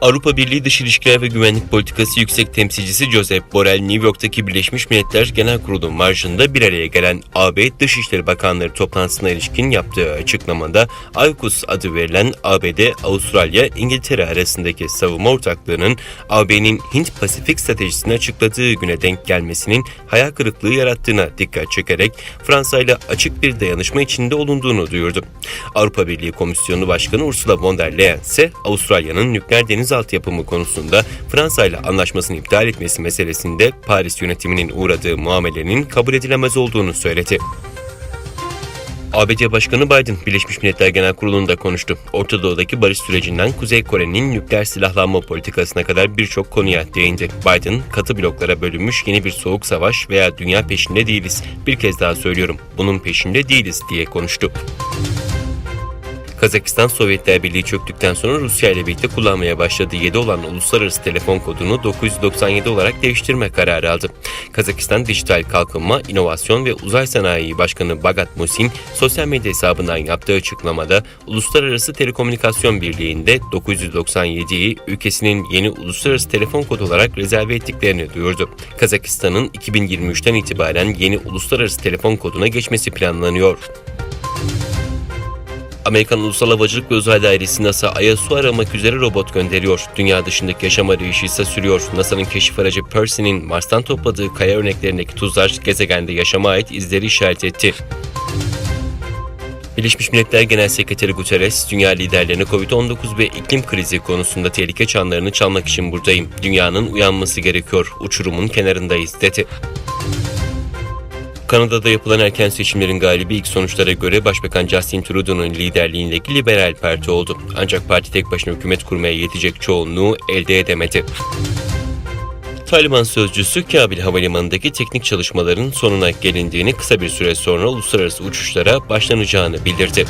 Avrupa Birliği Dış İlişkiler ve Güvenlik Politikası Yüksek Temsilcisi Josep Borrell, New York'taki Birleşmiş Milletler Genel Kurulu marjında bir araya gelen AB Dışişleri Bakanları toplantısına ilişkin yaptığı açıklamada AUKUS adı verilen ABD, Avustralya, İngiltere arasındaki savunma ortaklığının AB'nin Hint-Pasifik stratejisini açıkladığı güne denk gelmesinin hayal kırıklığı yarattığına dikkat çekerek Fransa ile açık bir dayanışma içinde olunduğunu duyurdu. Avrupa Birliği Komisyonu Başkanı Ursula von der Leyen ise Avustralya'nın nükleer denizaltı yapımı konusunda Fransa ile anlaşmasını iptal etmesi meselesinde Paris yönetiminin uğradığı muamelenin kabul edilemez olduğunu söyledi. ABD Başkanı Biden, Birleşmiş Milletler Genel Kurulu'nda konuştu. Orta Doğu'daki barış sürecinden Kuzey Kore'nin nükleer silahlanma politikasına kadar birçok konuya değindi. Biden, katı bloklara bölünmüş yeni bir soğuk savaş veya dünya peşinde değiliz. Bir kez daha söylüyorum, bunun peşinde değiliz diye konuştu. Kazakistan, Sovyetler Birliği çöktükten sonra Rusya ile birlikte kullanmaya başladığı 7 olan uluslararası telefon kodunu 997 olarak değiştirme kararı aldı. Kazakistan Dijital Kalkınma, İnovasyon ve Uzay Sanayi Başkanı Bagat Musin, sosyal medya hesabından yaptığı açıklamada Uluslararası Telekomünikasyon Birliği'nde 997'yi ülkesinin yeni uluslararası telefon kodu olarak rezerve ettiklerini duyurdu. Kazakistan'ın 2023'ten itibaren yeni uluslararası telefon koduna geçmesi planlanıyor. Amerikan Ulusal Havacılık ve Uzay Dairesi NASA Ay'a su aramak üzere robot gönderiyor. Dünya dışındaki yaşam arayışı ise sürüyor. NASA'nın keşif aracı Percy'nin Mars'tan topladığı kaya örneklerindeki tuzlar gezegende yaşama ait izleri işaret etti. Birleşmiş Milletler Genel Sekreteri Guterres, dünya liderlerine Covid-19 ve iklim krizi konusunda tehlike çanlarını çalmak için buradayım. Dünyanın uyanması gerekiyor. Uçurumun kenarındayız dedi. Kanada'da yapılan erken seçimlerin galibi ilk sonuçlara göre Başbakan Justin Trudeau'nun liderliğindeki Liberal Parti oldu. Ancak parti tek başına hükümet kurmaya yetecek çoğunluğu elde edemedi. Taliban sözcüsü Kabil Havalimanı'ndaki teknik çalışmaların sonuna gelindiğini, kısa bir süre sonra uluslararası uçuşlara başlanacağını bildirdi.